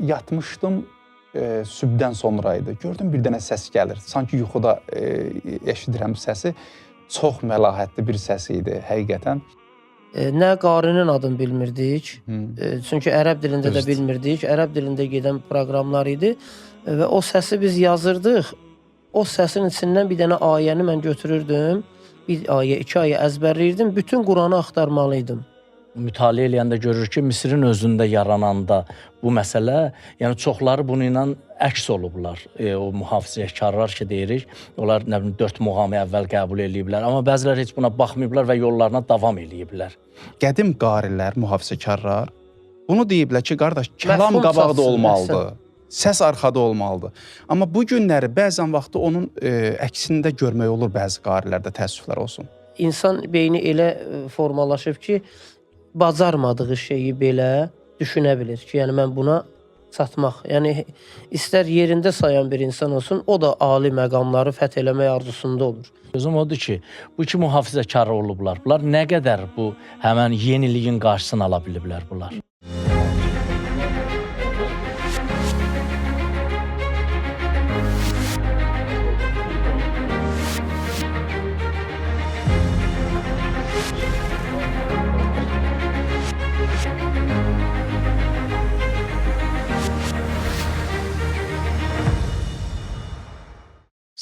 Yatmışdım, sübhdən sonra idi. Gördüm bir dənə səs gəlir. Sanki yuxuda eşidirəm səsi. Çox məlahətli bir səs idi həqiqətən. Nə qarinin adını bilmirdik. Çünki ərəb dilində də bilmirdik. Ərəb dilində gedən proqramlar idi və o səsi biz yazırdıq. O səsin içindən bir dənə ayəni mən götürürdüm. Bir ayə, iki ayə əzbərləyirdim. Bütün Quranı axtarmalıydım. Mütaliə eləyəndə görür ki, Misirin özündə yarananda bu məsələ, yəni çoxları bunu ilə əks olublar. O mühafizəkarlar ki deyirik, onlar nə bilim 4 muğamı əvvəl qəbul eləyiblər, amma bəziləri heç buna baxmayıblar və yollarına davam eləyiblər. Qədim qarilər, mühafizəkarlar bunu deyiblər ki, qardaş, kəlam qabaqda olmalıdır. Səs arxada olmalıdır. Amma bu günləri bəzən vaxtı onun əksində görmək olur bəzi qarilərdə, təəssüflər olsun. İnsan beyni elə formalaşıb ki, bacarmadığı şeyi belə düşünə bilir ki, yəni mən buna çatmaq. Yəni istər yerində sayan bir insan olsun, o da ali məqamları fəth eləmək arzusunda olur. Sözüm odur ki, bu iki mühafizəkar olublar. Bunlar nə qədər bu həmən yeniliyin qarşısını ala biliblər bunlar.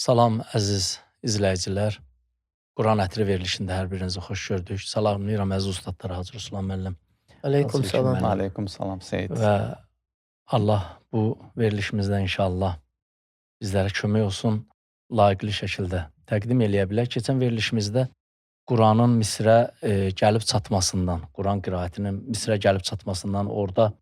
Salam əziz izləyicilər. Quran ətri verilişində hər birinizi xoş gördük. Salamlayıram əziz ustadlar Hacı Ruslan müəllim. Aleyküm salam. Aleyküm salam Seyid. Və Allah bu verilişimizdə inşallah bizlərə kömək olsun, layiqli şəkildə təqdim eləyə bilər. Keçən verilişimizdə Quranın Misrə gəlib çatmasından, Quran qiraətinin Misrə gəlib çatmasından, orada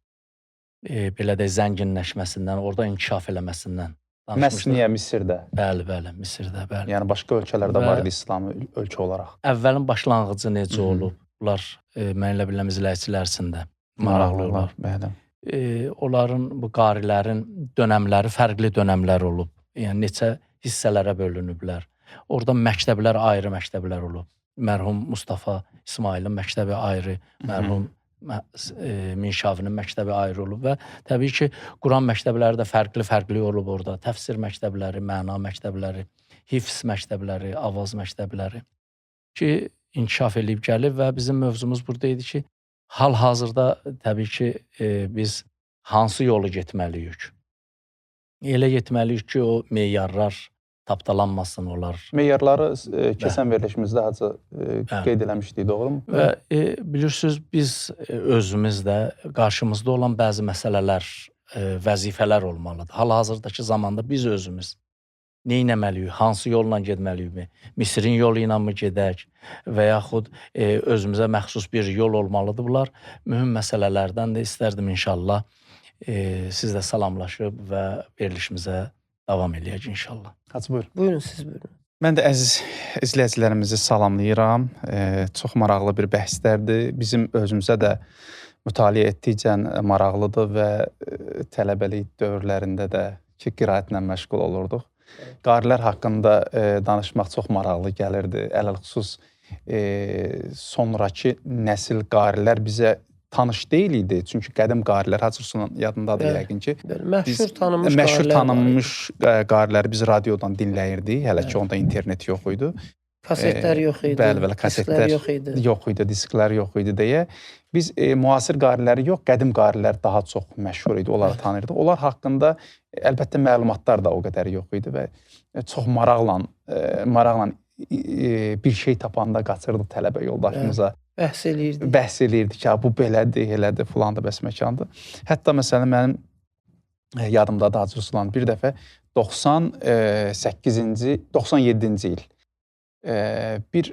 belə də zənginləşməsindən, orada inkişaf eləməsindən Məsniyə Misirdə. Bəli, bəli, Misirdə, bəli. Yəni başqa ölkələrdə var idi İslami ölkə olaraq. Əvvəlin başlanğıcı necə olub? Bunlar mənlə biləm izləyicilər içində maraqlı olar. Bəli. Onların, bu qarilərin dönəmləri fərqli dönəmlər olub. Yəni neçə hissələrə bölünüblər. Orada məktəblər ayrı məktəblər olub. Mərhum Mustafa İsmailin məktəbi ayrı, mərhum Minşavinin məktəbi ayrı olub və təbii ki, Quran məktəbləri də fərqli olub orada. Təfsir məktəbləri, məna məktəbləri, hifz məktəbləri, avaz məktəbləri ki, inkişaf edib gəlib və bizim mövzumuz burada idi ki, hal-hazırda təbii ki, biz hansı yolu getməliyik? Elə getməliyik ki, o meyarlar tapdalanmasın olar. Meyarları keçən verilişimizdə Hacı qeyd eləmişdik, doğru mu? Və bilirsiniz, biz özümüz də qarşımızda olan bəzi məsələlər, vəzifələr olmalıdır. Hal-hazırdakı zamanda biz özümüz neynəməliyik, hansı yolla getməliyik? Misirin yolu ilə mi gedək və yaxud özümüzə məxsus bir yol olmalıdır? Bunlar mühüm məsələlərdən də istərdim inşallah. Siz də salamlaşıb və verilişimizə davam eləyək inşallah. Hacı buyur. Buyurun, siz buyurun. Mən də əziz izləyicilərimizi salamlayıram. Çox maraqlı bir bəhslərdir. Bizim özümüzə də mütaliə etdikcə maraqlıdır və tələbəlik dövrlərində də ki, qiraətlə məşğul olurduq. Qarilər haqqında danışmaq çox maraqlı gəlirdi. Ələlxüsus sonrakı nəsil qarilər bizə tanış deyil idi. Çünki qədim qarilər, Hacı Ruslan yadındadır yəqin ki. Məşhur tanınmış qariləri biz radiodan dinləyirdik. Hələ ki, onda internet yox idi. Kasetlər yox idi. Bəli, kasetlər yox idi, disklər yox idi deyə. Biz müasir qariləri yox, qədim qarilər daha çox məşhur idi, onları tanıyırdıq. Onlar haqqında əlbəttə məlumatlar da o qədər yox idi və çox maraqla bir şey tapanda qaçırdı tələbə yoldaşımıza. Bəhs eləyirdik ki, bu belədir, elədir, filandır, bəs məkandır. Hətta məsələn, mənim yadımdadır Hacı Ruslan bir dəfə 97-ci il bir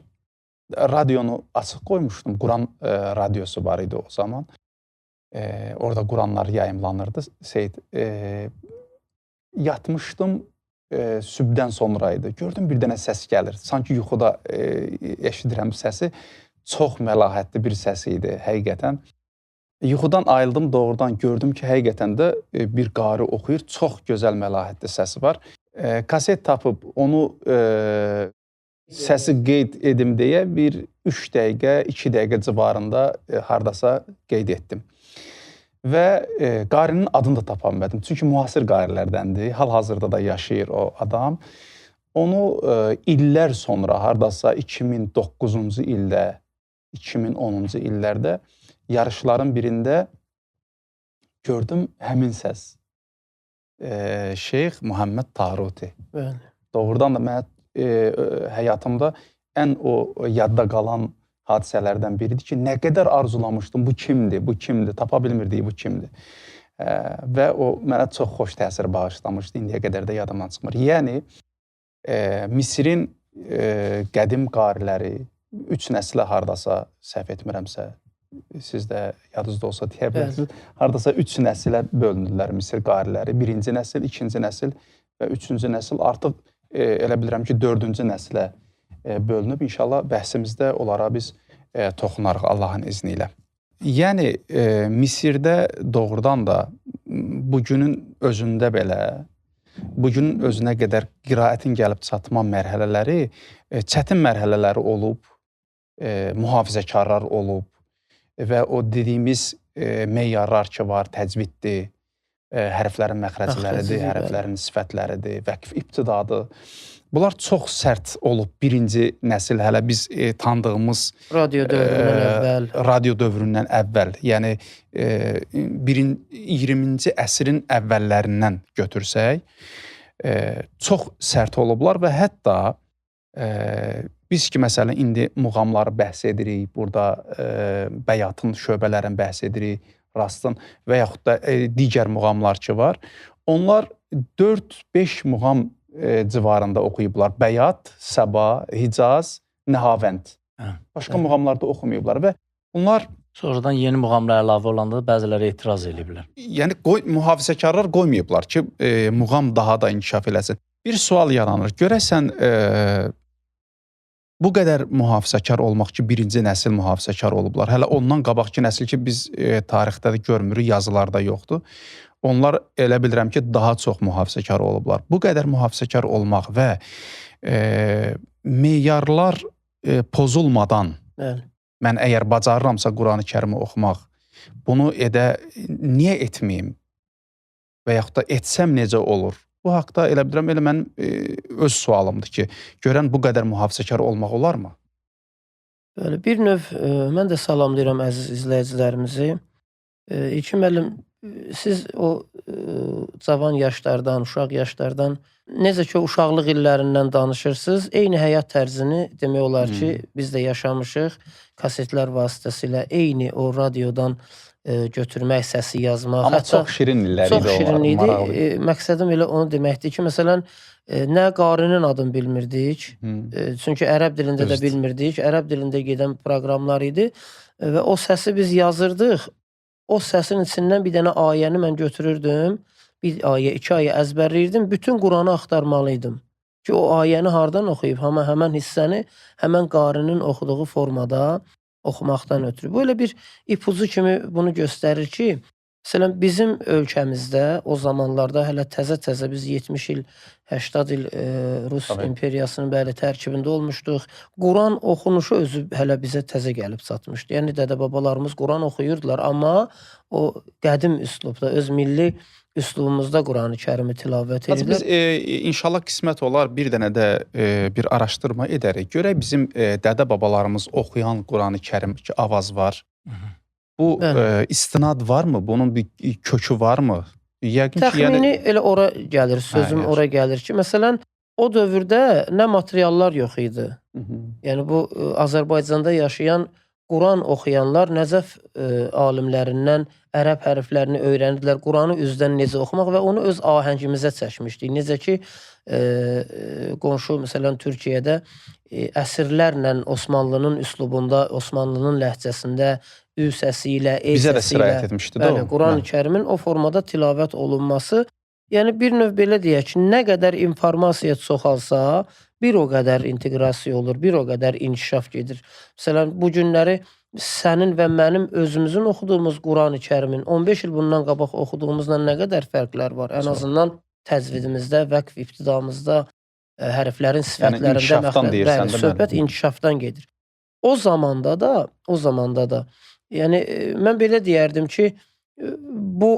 radionu açıq qoymuşdum. Quran radiosu var idi o zaman. Orada Quranlar yayımlanırdı. Seyid, yatmışdım, sübhdən sonra idi. Gördüm bir dənə səs gəlir. Sanki yuxuda eşidirəm səsi. Çox məlahətli bir səs idi həqiqətən. Yuxudan ayıldım, doğrudan gördüm ki, həqiqətən də bir qari oxuyur. Çox gözəl məlahətli səsi var. Kaset tapıb onu səsi qeyd edim deyə bir 3 dəqiqə, 2 dəqiqə civarında hardasa qeyd etdim. və qarinin adını da tapa bilmədim. Çünki müasir qarilərdəndir. Hal-hazırda da yaşayır o adam. Onu illər sonra, hardasa 2009-cu ildə, 2010-cu illərdə yarışların birində gördüm həmin səs. Şeyx Muhammed Taruti. Bəli. Doğrudan da mən həyatımda ən o yadda qalan hadisələrdən biridir ki, nə qədər arzulamışdım, bu kimdir, bu kimdir, tapa bilmirdik, bu kimdir. Və o mənə çox xoş təsir bağışlamışdı, indiyə qədər də yadımdan çıxmır. Yəni, Misirin qədim qariləri, 3 nəslə hardasa, səhv etmirəmsə, siz də yadınızda olsa deyə bilərsiniz, hardasa 3 nəsilə bölündülər Misir qariləri. 1-ci nəsil, 2-ci nəsil və 3-cü nəsil artıq elə bilirəm ki, 4-cü nəslə bölünüb. İnşallah bəhsimizdə onlara biz toxunarıq Allahın izni ilə. Yəni, Misirdə doğrudan da bugünün özündə belə, bugünün özünə qədər qiraətin gəlib çatma mərhələləri, çətin mərhələləri olub, mühafizəkarlar olub və o dediyimiz meyarlar ki var, təcviddir, hərflərin məxrəcləridir, hərflərin sifətləridir, vəqf ibtidadır. Bunlar çox sərt olub. 1-ci nəsil hələ biz tanıdığımız radio dövründən əvvəl, yəni 20-ci əsrin əvvəllərindən götürsək, çox sərt olublar və hətta biz ki, məsələn, indi muğamları bəhs edirik, burada bəyatın şöbələrini bəhs edirik, Rastın və yaxud da digər muğamlar ki var, onlar 4-5 muğam civarında oxuyublar. Bəyat, Səba, Hicaz, Nəhavənd. Başqa muğamlarda oxumayıblar və bunlar... Sonradan yeni muğamlar əlavə olanda bəziləri etiraz ediblər. Yəni, mühafizəkarlar qoymayıblar ki, muğam daha da inkişaf eləsin. Bir sual yaranır. Görəsən, bu qədər mühafizəkar olmaq ki, 1-ci nəsil mühafizəkar olublar. Hələ ondan qabaqki nəsil ki, biz tarixdə də görmürük, yazılarda yoxdur. Onlar elə bilirəm ki, daha çox mühafizəkar olublar. Bu qədər mühafizəkar olmaq və meyarlar pozulmadan, mən əgər bacarıramsa Quran-ı Kərimi oxumaq, bunu niyə etməyim və yaxud da etsəm necə olur? Bu haqda elə bilirəm, elə mənim öz sualımdır ki, görən bu qədər mühafizəkar olmaq olarmı? Bir növ, mən də salamlayıram əziz izləyicilərimizi. İlkin müəllim, siz o cavan yaşlardan, uşaq yaşlardan, necə ki, uşaqlıq illərindən danışırsınız, eyni həyat tərzini demək olar ki, biz də yaşamışıq, kasetlər vasitəsilə eyni o radiodan götürmək, səsi yazmaq. Amma çox şirin illəri idi. Çox şirin idi. Məqsədim elə onu deməkdir ki, məsələn, nə qarinin adını bilmirdik, çünki ərəb dilində də bilmirdik, ərəb dilində gedən proqramlar idi və o səsi biz yazırdıq. O səsin içindən bir dənə ayəni mən götürürdüm, bir ayə, 2 ayə əzbərləyirdim, bütün Quranı axtarmalıydım ki, o ayəni hardan oxuyub, həmən hissəni, həmən qarinin oxuduğu formada oxumaqdan ötürü. Bu elə bir ipucu kimi bunu göstərir ki, məsələn, bizim ölkəmizdə o zamanlarda hələ təzə-təzə biz 70 il, 80 il Rus imperiyasının bəli tərkibində olmuşduq. Quran oxunuşu özü hələ bizə təzə gəlib çatmışdı. Yəni, dədə-babalarımız Quran oxuyurdular, amma o qədim üslubda, öz milli üslubumuzda Quran-ı Kərimi tilavət edirlər. Biz inşallah qismət olar bir dənə də bir araşdırma edərik. Görək bizim dədə-babalarımız oxuyan Quran-ı Kərim ki, avaz var. Bu istinad varmı? Bunun bir kökü varmı? Təxmini elə ora gəlir, sözüm ora gəlir ki, məsələn, o dövrdə nə materiallar yox idi. Yəni, bu Azərbaycanda yaşayan Quran oxuyanlar Nəcəf alimlərindən ərəb hərflərini öyrəndilər, Quranı üzdən necə oxumaq və onu öz ahəngimizə çəkmişdik. Necə ki, qonşu, məsələn, Türkiyədə əsrlərlə Osmanlının üslubunda, Osmanlının ləhcəsində, ü səsi ilə, e səsi ilə. Bizə də sirayət etmişdi. Bəli, Quran-ı Kərimin o formada tilavət olunması, yəni bir növ belə deyək ki, nə qədər informasiya çoxalsa, bir o qədər inteqrasiya olur, bir o qədər inkişaf gedir. Məsələn, bu günləri sənin və mənim özümüzün oxuduğumuz Quran-ı Kərimin 15 il bundan qabaq oxuduğumuzdan nə qədər fərqlər var? Ən azından təcvidimizdə, vəqf ibtidamızda, hərflərin sifətlərində söhbət inkişafdan gedir. O zamanda da, yəni mən belə deyərdim ki, bu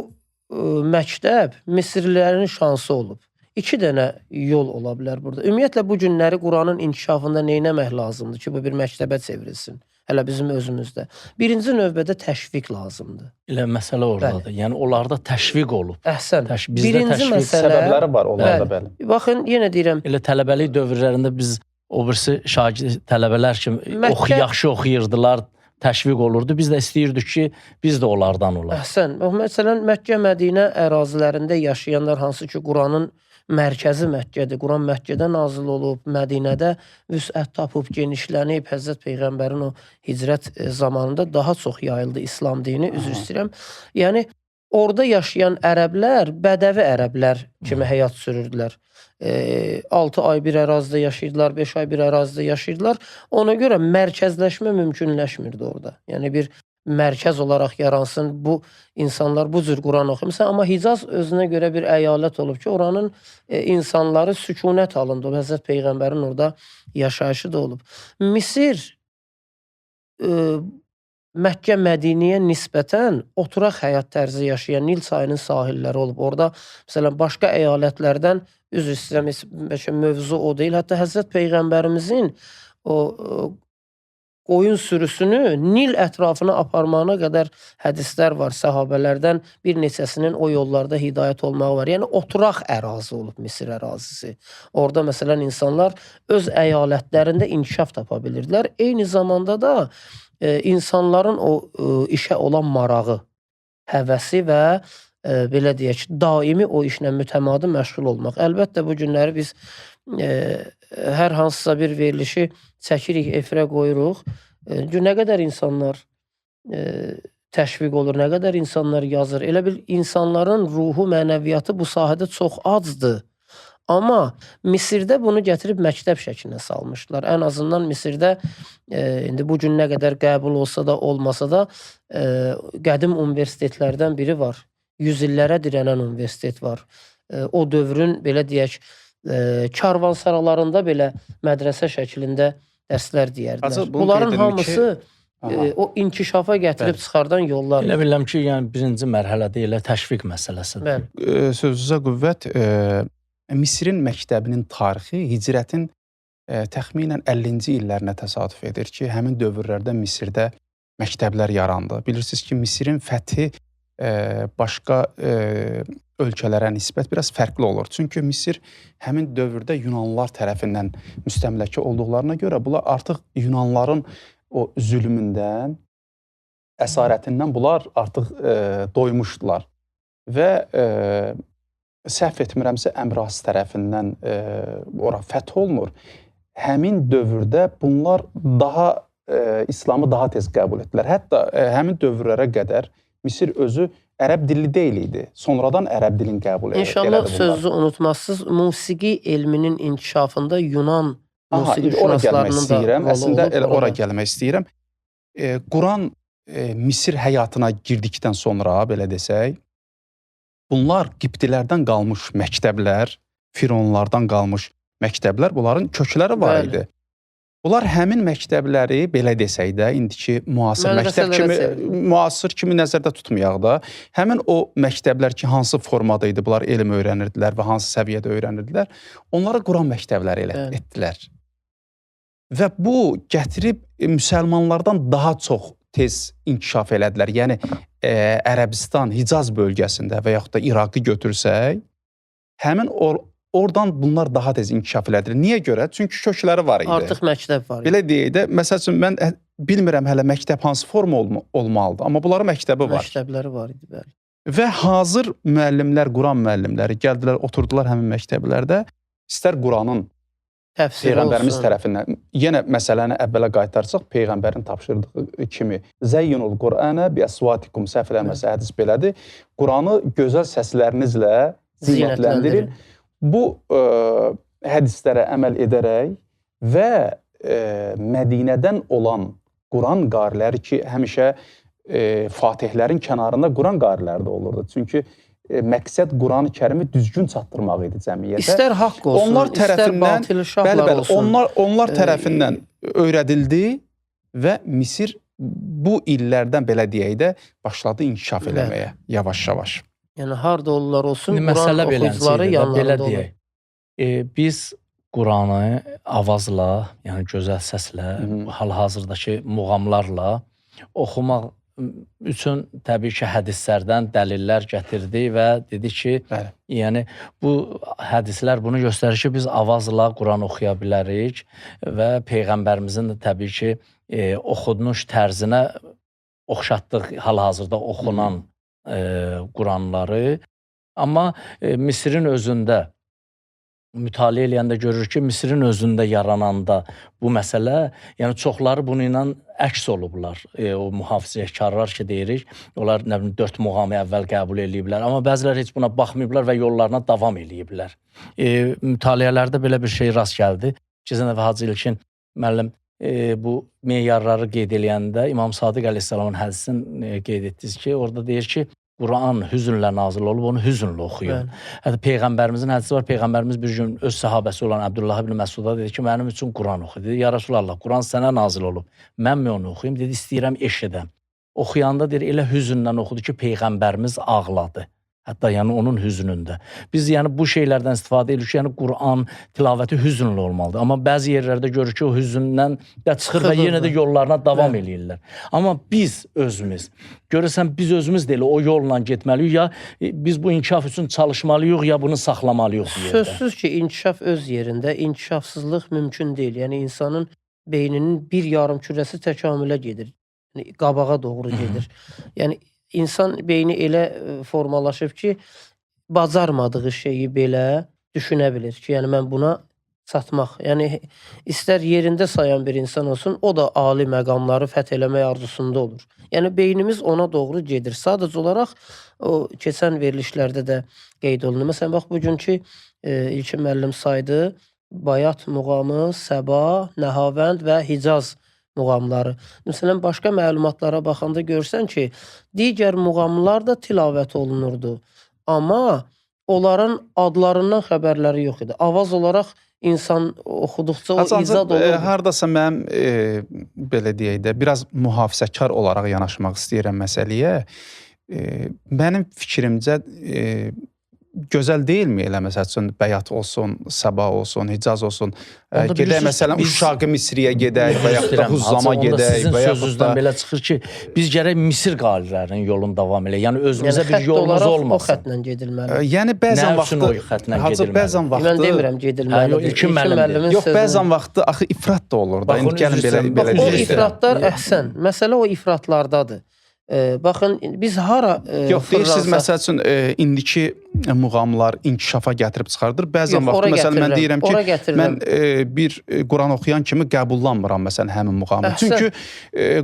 məktəb Misirlilərin şansı olub. 2 dənə yol ola bilər burada. Ümumiyyətlə bu günləri Quranın inkişafında nə etmək lazımdır ki, bu bir məktəbə çevrilsin? Hələ bizim özümüzdə. Birinci növbədə təşviq lazımdır. Elə məsələ oradadır. Yəni onlarda təşviq olub. Əhsən. Bizdə Birinci təşviq məsələ səbəbləri var onlarda, bəli. Baxın, yenə deyirəm, Elə tələbəlik dövrlərində biz o birisi şagird tələbələr kimi yaxşı oxuyurdular, təşviq olurdu. Biz də istəyirdik ki, biz də onlardan olaq. əhsən. Məsələn, Məkkə, Mədinə ərazilərində yaşayanlar hansı ki, Quranın mərkəzi Məkkədir. Quran Məkkədə nazil olub, Mədinədə vüsət tapıb, genişlənib. Həzrət Peyğəmbərin o hicrət zamanında daha çox yayıldı İslam dini, üzr istəyirəm. Yəni, orada yaşayan ərəblər, bədəvi ərəblər kimi həyat sürürdülər. 6 ay bir ərazidə yaşayırdılar, 5 ay bir ərazidə yaşayırdılar. Ona görə mərkəzləşmə mümkünləşmirdi orada. Yəni, bir mərkəz olaraq yaransın, bu insanlar bu cür Quran oxumasa, amma Hicaz özünə görə bir əyalət olub ki, oranın insanları sükunət halında olub. Həzrət Peyğəmbərin orada yaşayışı da olub. Misir Məkkə, Mədiniyə nisbətən oturaq həyat tərzi yaşayan Nil çayının sahilləri olub. Orada, məsələn, başqa əyalətlərdən, üzr istəyirəm, mövzu o deyil. Hətta Həzrət Peyğəmbərimizin o qoyun sürüsünü Nil ətrafına aparmağına qədər hədislər var. Səhabələrdən bir neçəsinin o yollarda hidayət olmağı var. Yəni, oturaq ərazi olub Misir ərazisi. Orada, məsələn, insanlar öz əyalətlərində inkişaf tapa bilirdilər. Eyni zamanda da insanların o işə olan marağı, həvəsi və belə deyək, daimi o işlə mütəmadi məşğul olmaq. Əlbəttə, bu günləri biz hər hansısa bir verilişi çəkirik, efirə qoyuruq. Nə qədər insanlar təşviq olur, nə qədər insanlar yazır. Elə bil insanların ruhu, mənəviyyatı bu sahədə çox azdır. Amma Misirdə bunu gətirib məktəb şəklinə salmışlar. Ən azından Misirdə indi bu gün nə qədər qəbul olsa da, olmasa da qədim universitetlərdən biri var. 100 illərə dirənən universitet var. O dövrün, belə deyək, karvansaralarında belə mədrəsə şəklində dərslər deyərdilər. Bunların hamısı o inkişafa gətirib çıxardan yollar. Elə bilirəm ki, yəni birinci mərhələdə elə təşviq məsələsidir. Sözünüzə qüvvət, Misirin məktəbinin tarixi hicrətin təxminən 50-ci illərinə təsadüf edir ki, həmin dövrlərdə Misirdə məktəblər yarandı. Bilirsiniz ki, Misirin fəthi başqa ölkələrə nisbət biraz fərqli olur. Çünki Misir həmin dövrdə Yunanlılar tərəfindən müstəmləkə olduqlarına görə bunlar artıq Yunanlıların o zülmündən, əsarətindən bunlar artıq doymuşdular. Və səhv etmirəmsə, Əmrasi tərəfindən ora fəth olunur. Həmin dövrdə bunlar daha İslamı daha tez qəbul etdilər. Hətta həmin dövrlərə qədər Misir özü ərəb dilli deyil idi. Sonradan ərəb dilini qəbul elədi. İnşallah sözü unutmazsınız. Musiqi elminin inkişafında Yunan musiqişünaslarının da rolu olub. Əslində ora gəlmək istəyirəm. Quran Misir həyatına girdikdən sonra, belə desək, bunlar Qibtilərdən qalmış məktəblər, Fironlardan qalmış məktəblər, bunların kökləri var idi. Bunlar həmin məktəbləri, belə desək də, indiki müasir məktəb kimi, müasir kimi nəzərdə tutmayaq da, həmin o məktəblər ki, hansı formada idi, bunlar elm öyrənirdilər və hansı səviyyədə öyrənirdilər, onlara Quran məktəbləri etdilər. Və bu gətirib müsəlmanlardan daha çox tez inkişaf elədilər. Yəni, Ərəbistan, Hicaz bölgəsində və yaxud da İraqı götürsək, həmin oradan bunlar daha tez inkişaf elədilər. Niyə görə? Çünki kökləri var idi. Artıq məktəb var idi. Belə deyək də, məsəl üçün, mən bilmirəm hələ məktəb hansı forma olmalıdır, amma bunların məktəbi var. Məktəbləri var idi, bəli. Və hazır müəllimlər, Quran müəllimləri gəldilər, oturdular həmin məktəblərdə, istər Quranın Peyğəmbərimiz tərəfindən, yenə məsələni əvvələ qaytarsaq, Peyğəmbərin tapşırdığı kimi Zəyyinul Qur'anə bi əsvatikum, səhv eləməsə hədis belədir, Quranı gözəl səslərinizlə zinətləndirin. Bu hədislərə əməl edərək və Mədinədən olan Quran qariləri ki, həmişə Fatihlərin kənarında Quran qariləri də olurdu. Çünki məqsəd Quran-ı Kərimi düzgün çatdırmaq idi cəmiyyətə. İstər haqq olsun, istər batil şahlar olsun. Onlar tərəfindən öyrədildi və Misir bu illərdən belə deyək də başladı inkişaf eləməyə yavaş-yavaş. Yəni harda olurlar olsun, İndi Quran məsələ oxuyucuları beləncə, belə yanlarında olur. deyək. Biz Quranı avazla, yəni gözəl səslə, hal-hazırdakı muğamlarla oxumaq üçün təbii ki, hədislərdən dəlillər gətirdi və dedi ki, Bəli. yəni bu hədislər bunu göstərir ki, biz avazla Quran oxuya bilərik və Peyğəmbərimizin də təbii ki, oxunuş tərzinə oxşatdıq hal-hazırda oxunan Quranları. Amma Misirin özündə mütaliə eləyəndə görür ki, Misirin özündə yarananda bu məsələ, yəni çoxları bunu ilə əks olublar. O mühafizəkarlar ki, deyirik, onlar 4 muğamı əvvəl qəbul eləyiblər, amma bəzilər heç buna baxmayıblar və yollarına davam eləyiblər. Mütaliələrdə belə bir şey rast gəldi. Keçən dəfə Hacı İlkin müəllim bu meyarları qeyd eləyəndə İmam Sadiq əleyhissalamın hədisini qeyd etdiniz ki, orada deyir ki, Quran hüznlə nazil olub, onu hüznlə oxuyun. Hətta Peyğəmbərimizin hədisi var, Peyğəmbərimiz bir gün öz səhabəsi olan Əbdullah ibn Məsuda dedi ki, mənim üçün Quran oxu. Dedi, ya Rasulallah, Quran sənə nazil olub, mən mi onu oxuyum? Dedi, istəyirəm eşidəm. Oxuyanda deyir, elə hüznlə oxudu ki, Peyğəmbərimiz ağladı. Hətta yəni onun hüznündə. Biz yəni bu şeylərdən istifadə edirik ki, yəni Quran tilavəti hüznlə olmalıdır. Amma bəzi yerlərdə görür ki, o hüzündən də çıxır və yenə də yollarına davam eləyirlər. Amma biz özümüz, görürsən biz özümüz deyil, o yolla getməliyik, ya biz bu inkişaf üçün çalışmalıyıq, ya bunu saxlamalıyıq bir yerdə. Sözsüz ki, inkişaf öz yerində, inkişafsızlıq mümkün deyil. Yəni insanın beyninin bir yarım kürəsi təkamülə gedir. Yəni, qabağa doğru gedir. Yəni İnsan beyni elə formalaşıb ki, bacarmadığı şeyi belə düşünə bilir ki, yəni mən buna çatmaq. Yəni istər yerində sayan bir insan olsun, o da ali məqamları fəth eləmək arzusunda olur. Yəni beynimiz ona doğru gedir. Sadəcə olaraq o keçən verilişlərdə də qeyd olundu. Məsələn, bax bugünkü İlkin müəllim saydı, Bayat muğamı, Səba, Nəhavənd və Hicaz muğamları. Məsələn, başqa məlumatlara baxanda görsən ki, digər muğamlar da tilavət olunurdu. Amma onların adlarından xəbərləri yox idi. Avaz olaraq insan oxuduqca o izad olurdu. Hardasa mənim, belə deyək də, biraz mühafizəkar olaraq yanaşmaq istəyirəm məsələyə. Mənim fikrimcə, gözəl deyilmi elə məsəl üçün Bəyat olsun, Səba olsun, Hicaz olsun. Gedək məsələn Uşaqı Misriyə gedək və yaxud da Huzzama gedək və yaxud da... Sözünüzdən belə çıxır ki, biz gərək Misir qalilərinin yolunu davam eləyək. Yəni özümüzə bir yolumuz olmasın. O xətlə gedilməli. Yəni bəzən vaxtı... Hacı, bəzən vaxtı... Mən demirəm gedilməli. İlkin müəllimdir. Yox, bəzən vaxtı axı ifrat da olur da. İndi gəlin belə deyək. O ifratlar əhsən. Məsələ o ifratlardadır. Baxın, biz hara yox, deyirsiniz, məsəl üçün, indiki muğamlar inkişafa gətirib çıxardır. Bəzən vaxtı, məsələn, mən deyirəm ki, mən bir Quran oxuyan kimi qəbullanmıram, məsələn, həmin muğamı. Çünki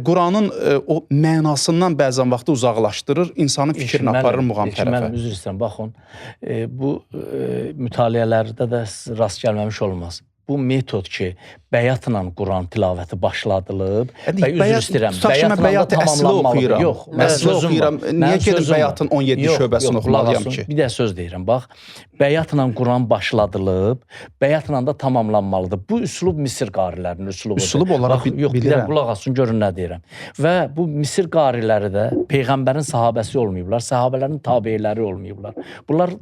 Quranın o mənasından bəzən vaxtı uzaqlaşdırır, insanın fikrini aparır muğam tərəfə. Mən üzr istəyirəm, baxın, bu mütaliələrdə də rast gəlməmiş olmaz. Bu metod ki, bəyatla Quran tilavəti başladılıb və üzr istəyirəm, bəyatla tamamlanmalıdır. Yox, mən sözüm var. Niyə gedin bəyatın 17 şöbəsini oxumalıyam ki? Bir də söz deyirəm, bax, bəyatla Quran başladılıb, bəyatla da tamamlanmalıdır. Bu üslub Misir qarilərinin üslubudur. Üslub olaraq bilirəm. Yox, bir də qulaq asın, görün nə deyirəm. Və bu Misir qariləri də Peyğəmbərin sahabəsi olmayıblar, sahabələrin tabeyləri olmayıblar. Bunlar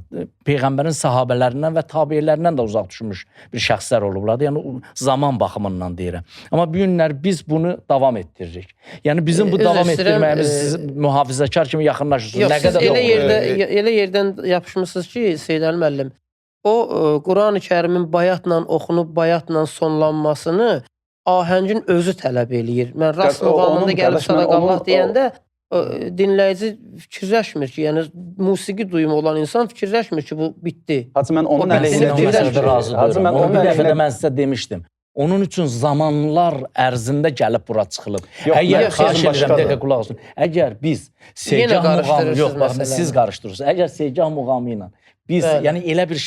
Peyğəmbərin sahabələrindən və tabeylərindən də uzaq düşmüş bir şəxslər olublardı. Yəni zaman baxımından deyirəm. Amma bu günlər biz bunu davam etdiririk. Yəni bizim bu davam etdirməyimiz siz mühafizəkar kimi yaxınlaşırsınız. Yox, siz elə yerdən yapışmışsınız ki, Seydəli müəllim, o Quran-ı Kərimin bayatla oxunub, bayatla sonlanmasını ahəngin özü tələb eləyir. Mən rast muğamında gəlib sadaqallah deyəndə dinləyici fikirləşmir ki, yəni musiqi duyumu olan insan fikirləşmir ki, bu bitdi. Hacı, mən onun razı deyirəm. Bir dəfə də mən sizə demişdim. Onun üçün zamanlar ərzində gəlib bura çıxılıb. Əgər, xahiş edirəm, dəqiqə qulaq olsun. Əgər biz Segah muğamı, yox, baxın, siz qarışdırırsınız. Əgər Segah muğamı ilə Biz Bəli. yəni elə bir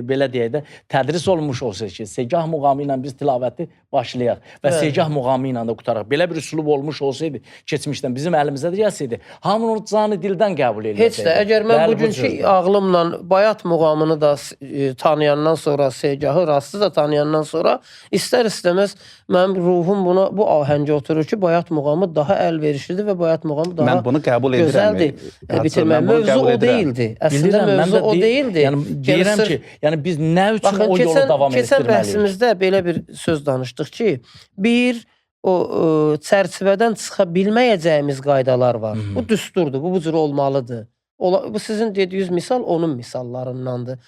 belə deyək də tədris olunmuş olsa ki, segah muğamı ilə biz tilavəti başlayaq və Bəli. segah muğamı ilə də qutaraq. Belə bir üslub olmuş olsaydı keçmişdən bizim əlimizdə də gəlsəydi, hamının onu canı dildən qəbul edəcəkdi. Heç də əgər mən bugünkü ağlımla Bayat muğamını da tanıyandan sonra, segahı rastı da tanıyandan sonra istər-istəməz mənim ruhum buna bu ahəngə oturur ki, Bayat muğamı daha əlverişlidir və Bayat muğamı daha Mən bunu qəbul edirəm. gözəldir. Bitirmək mövzu o deyildi. Əslində mövzu o deyildi. Yəni deyirəm ki, yəni biz nə üçün o yolu davam keçən etdirməliyik? bəhsimizdə belə bir söz danışdıq ki, bir o çərçivədən çıxa bilməyəcəyimiz qaydalar var. Bu düsturdur, bu cür olmalıdır. Bu sizin dediyiniz misal onun misallarındandır.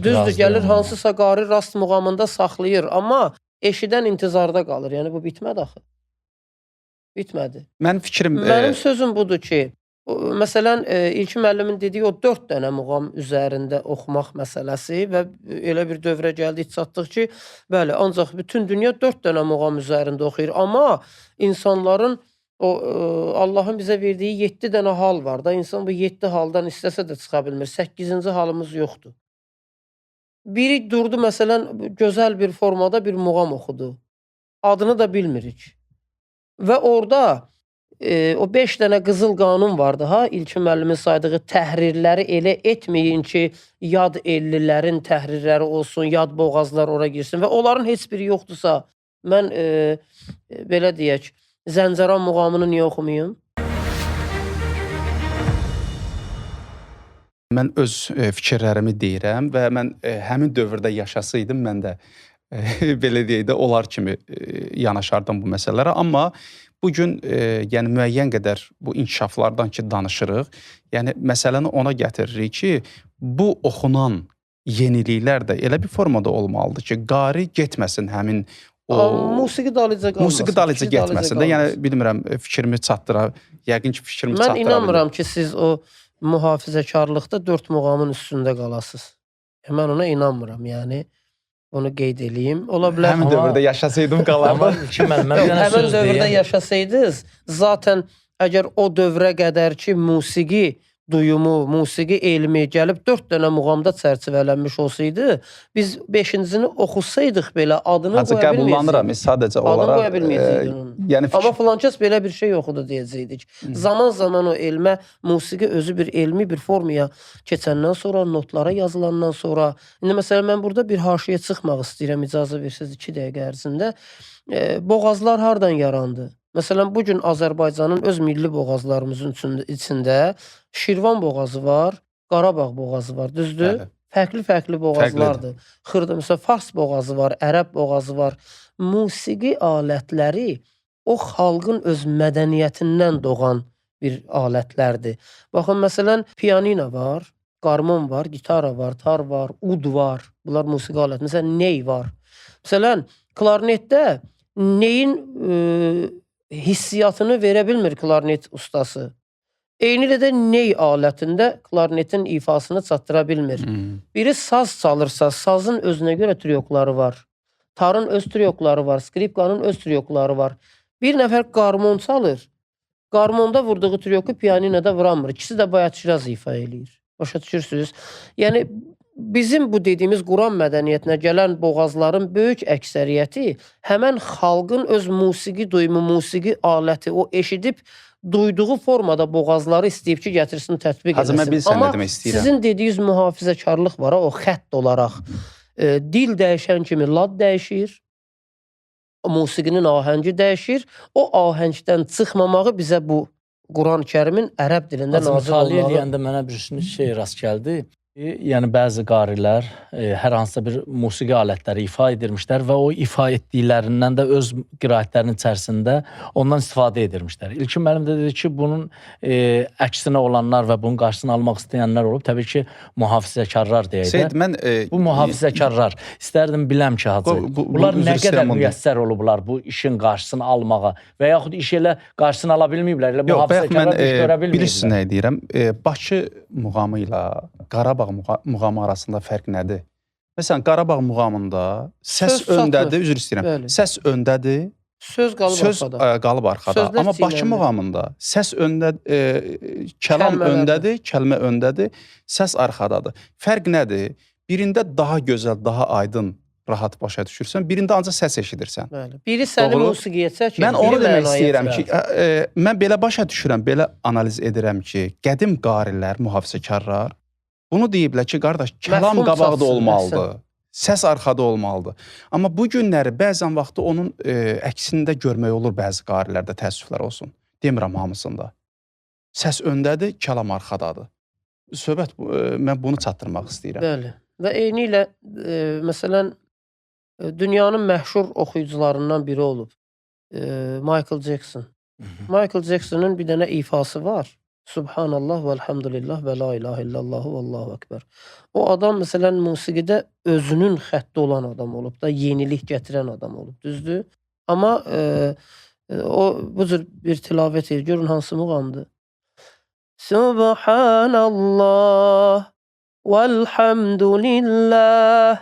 Düzdür, gəlir hansısa qari rast muğamında saxlayır, amma eşidən intizarda qalır. Yəni bu bitmədi axı. Bitmədi. Mənim sözüm budur ki, məsələn, İlkin müəllimin dediyi o 4 dənə muğam üzərində oxumaq məsələsi və elə bir dövrə gəldik, çatdıq ki, bəli, ancaq bütün dünya 4 dənə muğam üzərində oxuyur. Amma insanların Allahın bizə verdiyi 7 dənə hal var da, insan bu 7 haldan istəsə də çıxa bilmir. 8-ci halımız yoxdur. Biri durdu, məsələn, gözəl bir formada bir muğam oxudu. Adını da bilmirik. Və orada o 5 dənə qızıl qanun vardı ha, İlkin müəllimin saydığı təhrirləri elə etməyin ki, yad ellilərin təhrirləri olsun, yad boğazlar ora girsin və onların heç biri yoxdursa, mən belə deyək, Zəncəran muğamını niyə oxumayım? Mən öz fikirlərimi deyirəm və mən həmin dövrdə yaşasaydım, mən də belə deyək də, onlar kimi yanaşardım bu məsələlərə. Amma bugün yəni müəyyən qədər bu inkişaflardan ki danışırıq, yəni məsələni ona gətiririk ki, bu oxunan yeniliklər də elə bir formada olmalıdır ki, qari getməsin həmin musiqi dalıca qalmasın. Musiqi dalıca getməsin də. Yəni bilmirəm fikrimi çatdıra. Yəqin ki fikrimi çatdıra. Mən inanmıram ki siz o mühafizəkarlıqda 4 muğamın üstündə qalasınız. Mən ona inanmıram. Yəni onu qeyd eləyim. Ola bilər. Həmin dövrdə yaşasaydım qalardım. Həmin dövrdə yaşasaydınız, zaten əgər o dövrə qədər ki musiqi duyumu, musiqi elmi gəlib 4 dənə muğamda çərçivələnmiş olsaydı, biz 5-cini oxusaydıq belə adını qoya bilməyəcəkdik. Qəbullanıram, sadəcə olaraq. Adını qoya bilməyəcəkdik onun. Yəni amma filankəs belə bir şey yoxudu deyəcəkdik. Zaman-zaman o elmə, musiqi özü bir elmi bir formaya keçəndən sonra, notlara yazılandan sonra, indi məsələn mən burada bir haşiyə çıxmaq istəyirəm, icazə versiniz 2 dəqiqə ərzində. Boğazlar hardan yarandı? Məsələn, bugün Azərbaycanın öz milli boğazlarımızın içində Şirvan boğazı var, Qarabağ boğazı var, düzdür? Fərqli-fərqli boğazlardır. Məsələn, Fars boğazı var, Ərəb boğazı var. Musiqi alətləri o xalqın öz mədəniyyətindən doğan bir alətlərdir. Baxın, məsələn, pianino var, qarmon var, gitara var, tar var, ud var. Bunlar musiqi alət. Məsələn, ney var. Məsələn, klarnetdə neyin hissiyatını verə bilmir klarnet ustası. Eynilə də ney alətində klarnetin ifasını çatdıra bilmir. Biri saz çalırsa, sazın özünə görə triyokları var. Tarın öz triyokları var, skripkanın öz triyokları var. Bir nəfər qarmon çalır. Qarmonda vurduğu triyoku pianinoda vuramır. İkisi də bayat şiraz ifa eləyir. Başa düşürsünüz? Yəni, bizim bu dediyimiz Quran mədəniyyətinə gələn boğazların böyük əksəriyyəti həmən xalqın öz musiqi duyumu, musiqi aləti, o eşidib duyduğu formada boğazları istəyib ki, gətirsin, tətbiq edəsin. Amma sizin dediyiniz mühafizəkarlıq var, o xətt olaraq. Dil dəyişən kimi lad dəyişir, musiqinin ahəngi dəyişir. O ahəngdən çıxmamağı bizə bu Quran-ı Kərimin ərəb dilində nazil olmalı. Mütaliə eləyəndə mənə bir şey rast gəldi. Yəni bəzi qarilər hər hansısa bir musiqi alətləri ifa edirmişlər və o ifa etdiklərindən də öz qiraətlərinin içərisində ondan istifadə edirmişlər. İlkin müəllim də dedi ki, bunun əksinə olanlar və bunun qarşısını almaq istəyənlər olub. Təbii ki, mühafizəkarlar deyək də. Bu mühafizəkarlar. İstərdim biləm ki, Hacı, bunlar nə qədər müyəssər olublar bu işin qarşısını almağa və yaxud iş elə qarşısını ala bilməyiblər. Elə mühafizəkarlar iş görə bilməyiblər. Bilirsiniz nə deyirəm? Bakı muğamı ilə Qarabağ muğamı arasında fərq nədir? Məsələn, Qarabağ muğamında səs öndədir, üzr istəyirəm. Səs öndədir, Söz qalıb Söz arxada. qalıb arxada. Sözlər Amma Bakı çiynəndə. muğamında səs öndə, kəlam Kəlmələrdə. öndədir, kəlmə öndədir, səs arxadadır. Fərq nədir? Birində daha gözəl, daha aydın, rahat başa düşürsən, birində ancaq səs eşidirsən. Bəli. Biri səni Doğru. musiqiyə çəkir. Mən onu biri demək mənaya istəyirəm ki, çəkir. mən belə başa düşürəm, belə analiz edirəm ki, qədim qarilər, mühafizəkarlar bunu deyiblər ki, qardaş, kəlam Məfhum qabaqda çatsın, olmalıdır. Səs arxada olmalıdır. Amma bu günləri bəzən vaxtı onun əksində görmək olur bəzi qarilərdə, təəssüflər olsun. Demirəm hamısında. Səs öndədir, kəlam arxadadır. Söhbət mən bunu çatdırmaq istəyirəm. Bəli. Və eyni ilə məsələn dünyanın məşhur oxuyucularından biri olub. Michael Jackson. Michael Jackson'ın bir dənə ifası var. Subhanallah və elhamdülillah və la ilahe illallah və allahu ekber. O adam məsələn musiqidə özünün xətti olan adam olub da, yenilik gətirən adam olub, düzdür? Amma o bu cür bir tilavət edir. Görün hansı muğamdır? Subhanallah velhamdülillah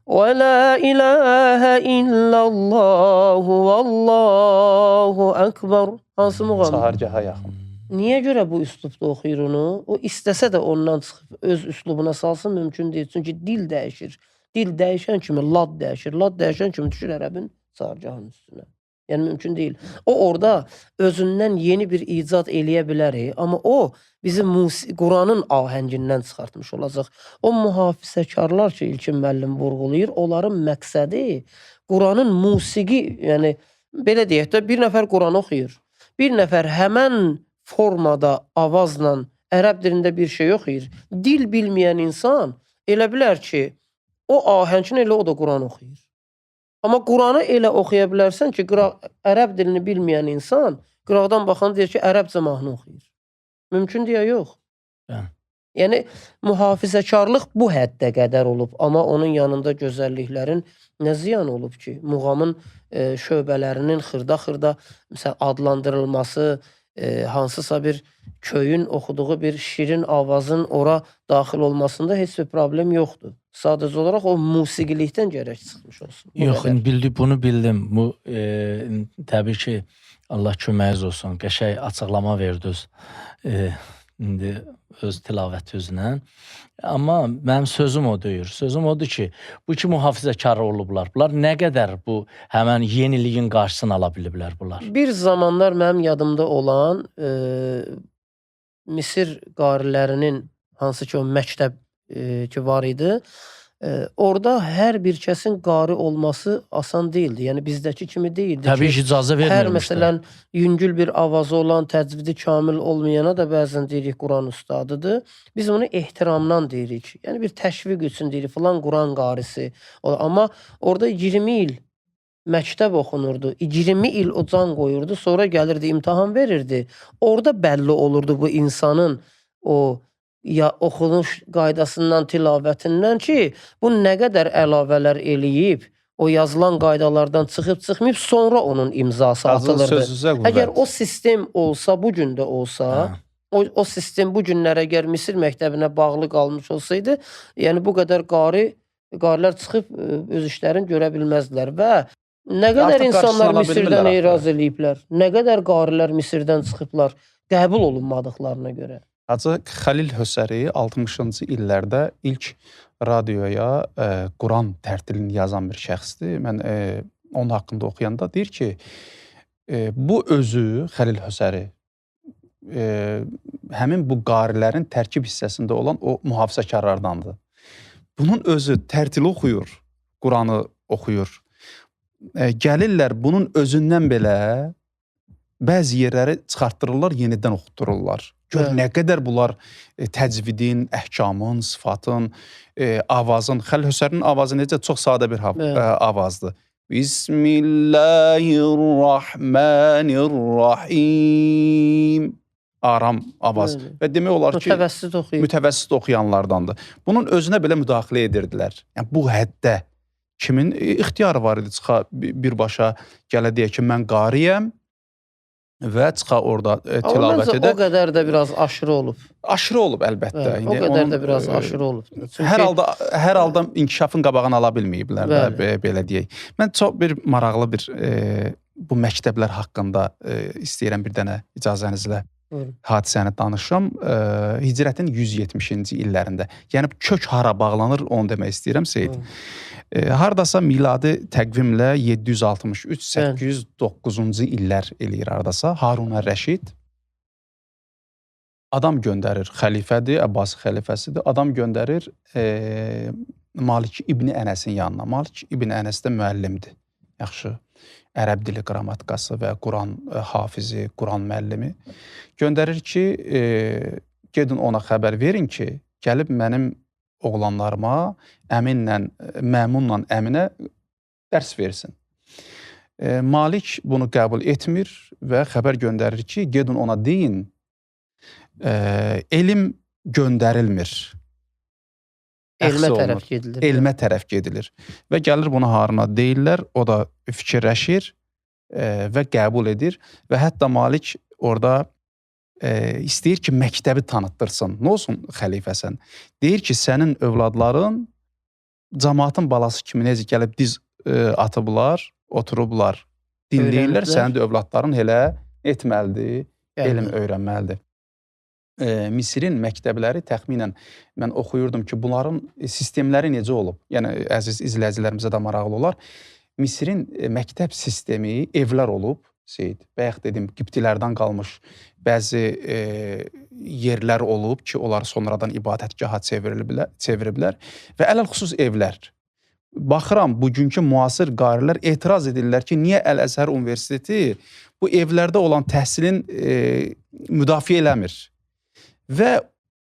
və la ilahe illallah və allahu ekber. Hansı muğamdır? Sahərgaha yaxın. Niyə görə bu üslubda oxuyur onu? O istəsə də ondan çıxıb öz üslubuna salsın mümkün deyil. Çünki dil dəyişir. Dil dəyişən kimi lad dəyişir. Lad dəyişən kimi düşür ərəbin sahərgahın üstünə. Yəni mümkün deyil. O orada özündən yeni bir icad eləyə bilər, amma o bizim Quranın ahəngindən çıxartmış olacaq. O mühafizəkarlar ki, İlkin müəllim vurğulayır, onların məqsədi Quranın musiqi, yəni belə deyək də bir nəfər Quran oxuyur. Bir nəfər həmən formada, avazla ərəb dilində bir şey oxuyur. Dil bilməyən insan elə bilər ki, o ahəngin elə o da Quran oxuyur. Amma Quranı elə oxuya bilərsən ki, ərəb dilini bilməyən insan qıraqdan baxan deyir ki, ərəbcə mahnı oxuyur. Mümkün deyə yox. Yəni mühafizəkarlıq bu həddə qədər olub, amma onun yanında gözəlliklərin nə ziyan olub ki, muğamın şöbələrinin xırda-xırda məsələn adlandırılması, hansısa bir köyün oxuduğu bir şirin avazın ora daxil olmasında heç bir problem yoxdur. Sadəcə olaraq o musiqilikdən gərək çıxmış olsun. Yox, bunu bildim. Bu təbii ki, Allah köməyiniz olsun. Qəşəng açıqlama verdiniz. İndi öz tilavəti özünə. Amma mənim sözüm o deyir. Sözüm odur ki, bu iki mühafizəkar olublar. Bunlar nə qədər bu həmən yeniliyin qarşısını ala biliblər bunlar? Bir zamanlar mənim yadımda olan Misir qarilərinin hansı ki o məktəb ki var idi, orada hər bir kəsin qari olması asan deyildi. Yəni bizdəki kimi deyildi. Təbii ki, icazə vermirmişlər. Hər məsələn yüngül bir avazı olan, təcvidi kamil olmayana da bəzən deyirik Quran ustadıdır. Biz onu ehtiramdan deyirik. Yəni bir təşviq üçün deyirik filan Quran qarisi. Amma orada 20 il məktəb oxunurdu. 20 il o can qoyurdu. Sonra gəlirdi, imtahan verirdi. Orada bəlli olurdu bu insanın o ya oxunuş qaydasından, tilavətindən ki, bu nə qədər əlavələr eləyib, o yazılan qaydalardan çıxıb-çıxmayıb, sonra onun imzası atılırdı. Əgər o sistem olsa, bu gün də olsa, o sistem bu günlər əgər Misir məktəbinə bağlı qalmış olsaydı, yəni bu qədər qarilər çıxıb öz işlərini görə bilməzdilər və nə qədər insanlar Misirdən etiraz eləyiblər, nə qədər qarilər Misirdən çıxıblar, qəbul olunmadıqlarına görə. Hacı Xəlil Hösəri 60-cı illərdə ilk radioya Quran tərtilini yazan bir şəxsdir. Mən onun haqqında oxuyanda deyir ki, bu özü Xəlil Hösəri həmin bu qarilərin tərkib hissəsində olan o mühafizəkarlardandır. Bunun özü tərtili oxuyur, Quranı oxuyur. Gəlirlər bunun özündən belə bəzi yerləri çıxartdırırlar, yenidən oxutdururlar. Gör nə qədər bunlar təcvidin, əhkamın, sıfatın, avazın. Xəlil Hösərinin avazı necə çox sadə bir avazdır. Bismillahirrahmanirrahim. Aram avaz. Və demək olar ki, mütəvəssit oxuyanlardandır. Bunun özünə belə müdaxilə edirdilər. Yəni bu həddə kimin ixtiyarı var idi çıxa birbaşa gələ deyə ki, mən qariyəm və çıxa orada tilavət edə. O qədər də biraz aşırı olub. Aşırı olub əlbəttə. O qədər də biraz aşırı olub. Hər halda inkişafın qabağını ala bilməyiblər də, belə deyək. Mən çox bir maraqlı bir bu məktəblər haqqında istəyirəm bir dənə icazənizlə Buyurun. hadisəni danışım. Hicrətin 170-ci illərində. Yəni kök hara bağlanır, onu demək istəyirəm Seyid. Hardasa miladi təqvimlə 763-809-cu illər eləyir hardasa. Harun Rəşid adam göndərir, xəlifədir, Abbasi xəlifəsidir. Adam göndərir Malik İbn Ənəsin yanına. Malik İbn Ənəs də müəllimdir. Yaxşı, ərəb dili qrammatikası və Quran hafizi, Quran müəllimi. Göndərir ki, gedin ona xəbər verin ki, gəlib mənim oğlanlarıma Məmunla Əminə dərs versin. Malik bunu qəbul etmir və xəbər göndərir ki, gedin ona deyin, elm göndərilmir. Elmə tərəf gedilir. Və gəlir bunu Haruna deyirlər, o da fikirləşir və qəbul edir və hətta Malik orada istəyir ki, məktəbi tanıtdırsın. Nə olsun xəlifəsən? Deyir ki, sənin övladların cəmaatın balası kimi necə gəlib diz atıblar, oturublar, dinləyirlər, sənin də övladların elə etməlidir, elm öyrənməlidir. Misirin məktəbləri təxminən mən oxuyurdum ki, bunların sistemləri necə olub? Yəni, əziz izləyicilərimizə də maraqlı olar. Misirin məktəb sistemi evlər olub, Seyid. Bayaq dedim, qibtilərdən qalmış bəzi yerlər olub ki, onlar sonradan ibadətgaha çeviriblər və ələlxüsus evlər. Baxıram, bugünkü müasir qarilər etiraz edirlər ki, niyə Əl-Əzhər Universiteti bu evlərdə olan təhsilin müdafiə eləmir? Və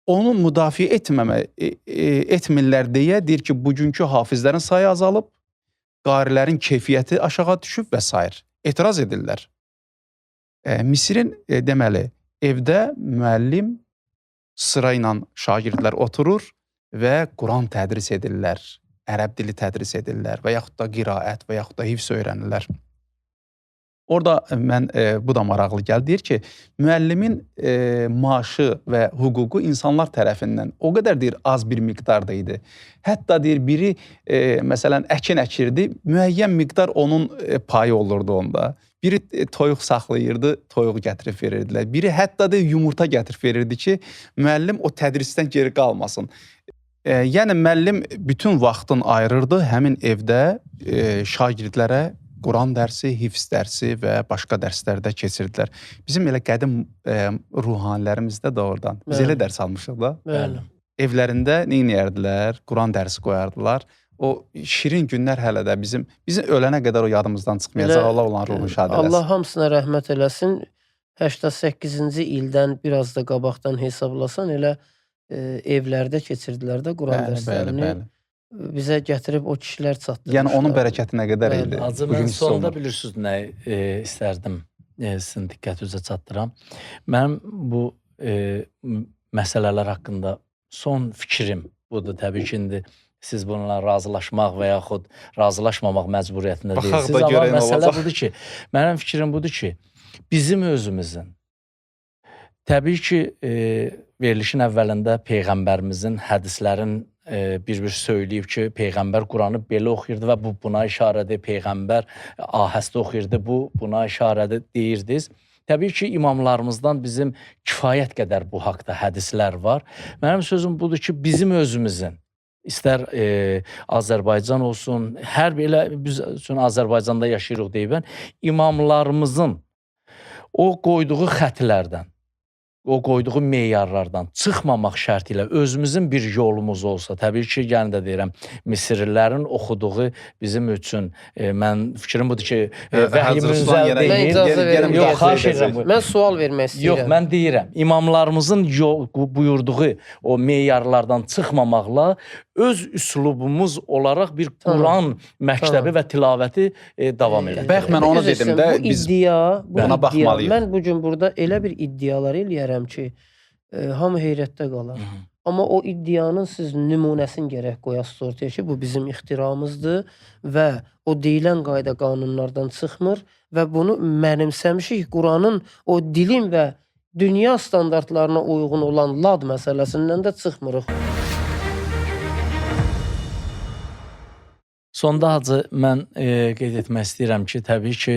onu müdafiə etmirlər deyə deyir ki, bugünkü hafizlərin sayı azalıb, qarilərin keyfiyyəti aşağı düşüb və s. Etiraz edirlər. Misirin deməli, evdə müəllim sırayla şagirdlər oturur və Quran tədris edirlər, ərəb dili tədris edirlər və yaxud da qiraət və yaxud da hifz öyrənirlər. Orada mən, bu da maraqlı gəldi, deyir ki, müəllimin maaşı və hüququ insanlar tərəfindən o qədər deyir, az bir miqdarda idi. Hətta deyir, biri məsələn əkin əkirdi, müəyyən miqdar onun payı olurdu onda. Biri toyuq saxlayırdı, toyuq gətirib verirdilər. Biri hətta da yumurta gətirib verirdi ki, müəllim o tədrisdən geri qalmasın. Yəni, müəllim bütün vaxtını ayırırdı həmin evdə şagirdlərə Quran dərsi, hifz dərsi və başqa dərslərdə keçirdilər. Bizim elə qədim ruhanilərimizdə də oradan. Biz elə dərs almışıq da. Evlərində neynəyərdilər? Quran dərsi qoyardılar. O şirin günlər hələ də bizim ölənə qədər o yadımızdan çıxmayacaq. Allah olan ruhunu şad eləsin. Allah hamısına rəhmət eləsin. 88-ci ildən biraz da qabaqdan hesablasan elə evlərdə keçirdilər də Quran dərslərini. Bizə gətirib o kişilər çatdırmışlar. Yəni, onun bərəkəti nə qədər idi? Acı, mən sonunda bilirsiniz nə istərdim, sizin diqqətinizə çatdıram. Mənim bu məsələlər haqqında son fikrim budur. Təbii ki, indi siz bununla razılaşmaq və yaxud razılaşmamaq məcburiyyətində deyilsiniz. Amma məsələ budur ki, mənim fikrim budur ki, bizim özümüzün, təbii ki, verilişin əvvəlində Peyğəmbərimizin hədislərin bir-bir söyləyib ki, Peyğəmbər Quranı belə oxuyurdu və bu buna işarədir, Peyğəmbər ahəstə oxuyurdu, bu buna işarədir deyirdiniz. Təbii ki, imamlarımızdan bizim kifayət qədər bu haqda hədislər var. Mənim sözüm budur ki, bizim özümüzün, istər Azərbaycan olsun, hər belə biz üçün Azərbaycanda yaşayırıq deyibən, imamlarımızın o qoyduğu xətlərdən, o qoyduğu meyarlardan çıxmamaq şərti ilə özümüzün bir yolumuz olsa, təbii ki, yəni də deyirəm, Misirlilərin oxuduğu bizim üçün, mən fikrim budur ki, vəhyimizə deyil. Yox, xahiş edirəm. Mən sual vermək istəyirəm. Yox, mən deyirəm, imamlarımızın buyurduğu o meyarlardan çıxmamaqla öz üslubumuz olaraq bir Quran məktəbi və tilavəti davam edir. Bayaq mən onu dedim də, biz buna baxmalıyıq. Mən bugün burada elə bir iddialar eləyərəm ki, hamı heyrətdə qalar. Amma o iddianın siz nümunəsini gərək qoyasınız ortaya ki, bu bizim ixtiramızdır və o deyilən qayda qanunlardan çıxmır və bunu mənimsəmişik. Quranın o dilin və dünya standartlarına uyğun olan lad məsələsindən də çıxmırıq. Sonda Hacı, mən qeyd etmək istəyirəm ki, təbii ki,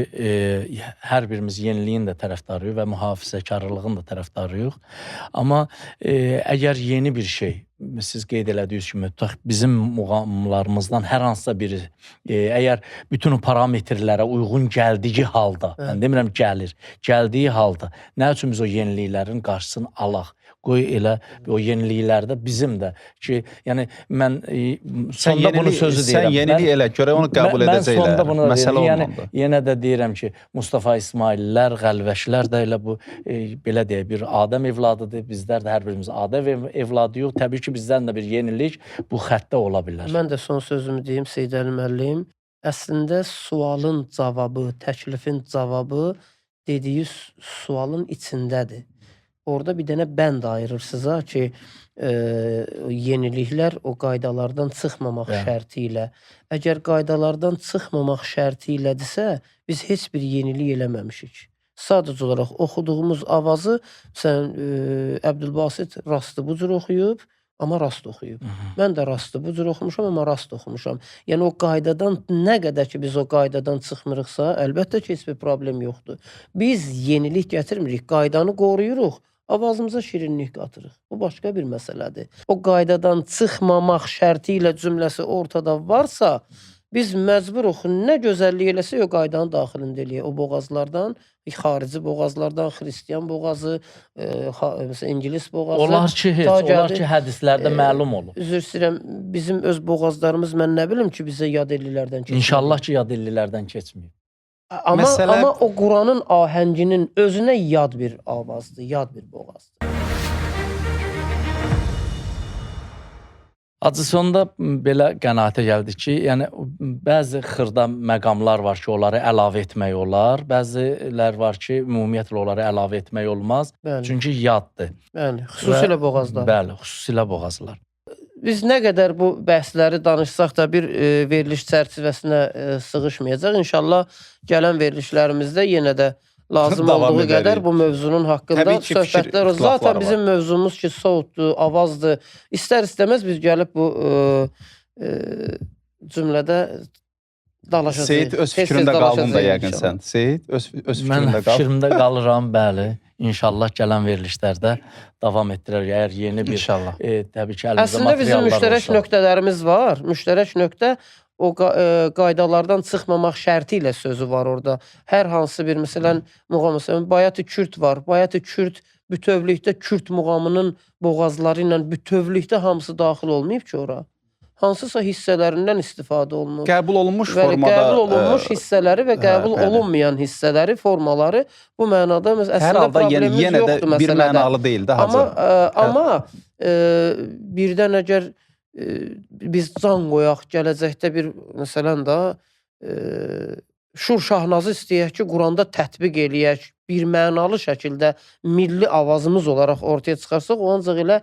hər birimiz yeniliyin də tərəfdarıyıq və mühafizəkarlığın da tərəfdarıyıq. Amma əgər yeni bir şey, siz qeyd elədiyiniz kimi, tutaq bizim muğamlarımızdan hər hansısa biri, əgər bütün o parametrlərə uyğun gəldiyi halda, mən demirəm gəlir, gəldiyi halda, nə üçün biz o yeniliklərin qarşısını alaq? Qoy elə o yeniliklərdə bizim də ki, yəni mən sonda bunu sözü deyirəm. Sən yenilik elə, görək onu qəbul edəcəklər. Mən sonda bunu məsələ deyirəm. olmalıdır. Yəni, yenə də deyirəm ki, Mustafa İsmaillər, Qəlvəşlər də elə bu, belə deyək, bir Adəm evladıdır. Bizlər də hər birimiz Adəm evladıyıq. Təbii ki, bizdən də bir yenilik bu xəttdə ola bilər. Mən də son sözümü deyim, Seyid Əli müəllim. Əslində sualın cavabı, təklifin cavabı dediyi sualın içindədir. Orada bir dənə bənd ayırırsınız ha ki, yeniliklər o qaydalardan çıxmamaq şərti ilə. Əgər qaydalardan çıxmamaq şərti ilədirsə, biz heç bir yenilik eləməmişik. Sadəcə olaraq oxuduğumuz avazı, sən Əbdülbasit rastı bu cür oxuyub, amma rast oxuyub. Mən də rastı bu cür oxumuşam, amma rast oxumuşam. Yəni o qaydadan, nə qədər ki biz o qaydadan çıxmırıqsa, əlbəttə ki, heç bir problem yoxdur. Biz yenilik gətirmirik, qaydanı qoruyuruq. Avazımıza şirinlik qatırıq. Bu başqa bir məsələdir. O qaydadan çıxmamaq şərti ilə cümləsi ortada varsa, biz məcburuq nə gözəllik eləsə o qaydanın daxilində eləyək. O boğazlardan, xarici boğazlardan, xristiyan boğazı, məsələn, İngilis boğazı. Onlar ki, hədislərdə məlum olur. Üzr istəyirəm, bizim öz boğazlarımız, mən nə bilim ki, bizə yad ellilərdən keçməyib. İnşallah ki, yad ellilərdən keçməyib. Amma o Quranın ahənginin özünə yad bir avazdır, yad bir boğazdır. Hacı, sonda belə qənaətə gəldik ki, yəni bəzi xırda məqamlar var ki, onları əlavə etmək olar, bəzilər var ki, ümumiyyətlə onları əlavə etmək olmaz, çünki yaddır. Bəli, xüsusilə boğazlar. Bəli, xüsusilə boğazlar. Biz nə qədər bu bəhsləri danışsaq da bir veriliş çərçivəsinə sığışmayacaq. İnşallah gələn verilişlərimizdə yenə də lazım olduğu qədər bu mövzunun haqqında söhbətlər. Zaten bizim mövzumuz ki, soğutdur, avazdır. İstər-istəməz biz gəlib bu cümlədə dalaşacaq. Seyid öz fikrində qaldın da yəqin sən. Seyid öz fikrində qal. Mən fikrimdə qalıram, bəli. İnşallah gələn verilişlərdə davam etdirər. Əgər yeni bir, təbii ki, əlimizdə materiallar olsa. Əslində bizim müştərək nöqtələrimiz var. Müştərək nöqtə o qaydalardan çıxmamaq şərti ilə sözü var orada. Hər hansı bir, məsələn, muğam, məsələn, Bayat-ı Kürd var. Bayat-ı Kürd bütövlükdə Kürd muğamının boğazları ilə bütövlükdə hamısı daxil olmayıb ki, ora. Hansısa hissələrindən istifadə olunur. Qəbul olunmuş formada. Qəbul olunmuş hissələri və qəbul olunmayan hissələri, formaları bu mənada əslində problemimiz yoxdur məsələdə. Bir mənalı deyil də, Hacı. Amma birdən əgər biz can qoyaq, gələcəkdə bir, məsələn da, Şur Şahnazı istəyək ki, Quranda tətbiq eləyək, bir mənalı şəkildə milli avazımız olaraq ortaya çıxarsaq, o ancaq elə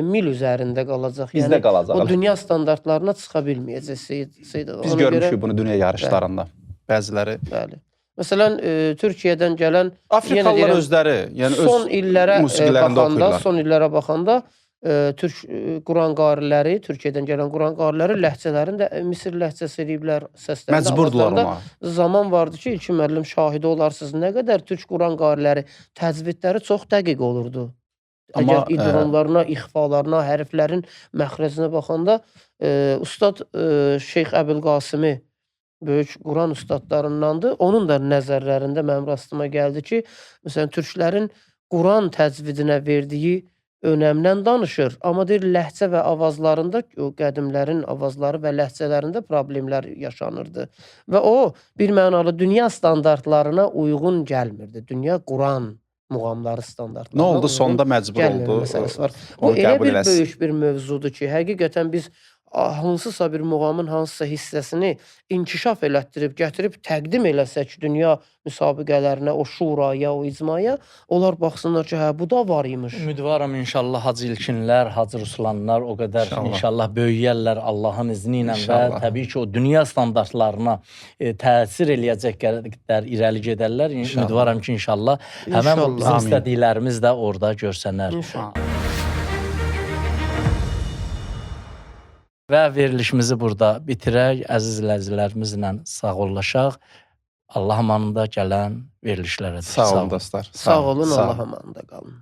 mil üzərində qalacaq. Bizdə qalacaq. O dünya standartlarına çıxa bilməyəcək. Biz görmüşük bunu dünya yarışlarında. Bəziləri. Bəli. Məsələn, Türkiyədən gələn Afrikalılar özləri, yəni son illərə baxanda, son illərə baxanda Türk Quran qariləri, Türkiyədən gələn Quran qariləri ləhcələrini də Misir ləhcəsi eləyiblər, səslərində. Məcburdular ona. Zaman vardı ki, İlkin müəllim şahidi olarsınız. Nə qədər Türk Quran qariləri təcvidləri çox dəqiq olurdu. Əgər idramlarına, ixfalarına, hərflərin məxrəcinə baxanda, Ustad Şeyx Əbülqasimi böyük Quran ustadlarındandır. Onun da nəzərlərində mənim rastıma gəldi ki, məsələn, türklərin Quran təcvidinə verdiyi önəmdən danışır. Amma deyir, ləhcə və avazlarında, o qədimlərin avazları və ləhcələrində problemlər yaşanırdı. Və o, bir mənalı dünya standartlarına uyğun gəlmirdi. Dünya Quran muğamları standartlarına nə oldu? Sonda məcbur oldu. Bu elə bir böyük bir mövzudur ki, həqiqətən biz hansısa bir muğamın hansısa hissəsini inkişaf elətdirib, gətirib təqdim eləsək dünya müsabiqələrinə, o şuraya, o icmaya, onlar baxsınlar ki, hə, bu da var imiş. Ümidvaram inşallah Hacı İlkinlər, Hacı Ruslanlar o qədər inşallah böyüyərlər Allahın izni ilə və təbii ki, o dünya standartlarına təsir eləyəcək qədər irəli gedərlər. Ümidvaram ki, inşallah həmən bizim istədiklərimiz də orada görsənər. İnşallah. Və verilişimizi burada bitirək. Əziz izləyicilərimizlə sağollaşaq. Allah amanında gələn verilişlərə. Sağ olun dostlar. Sağ olun, Sağ Allah amanında qalın.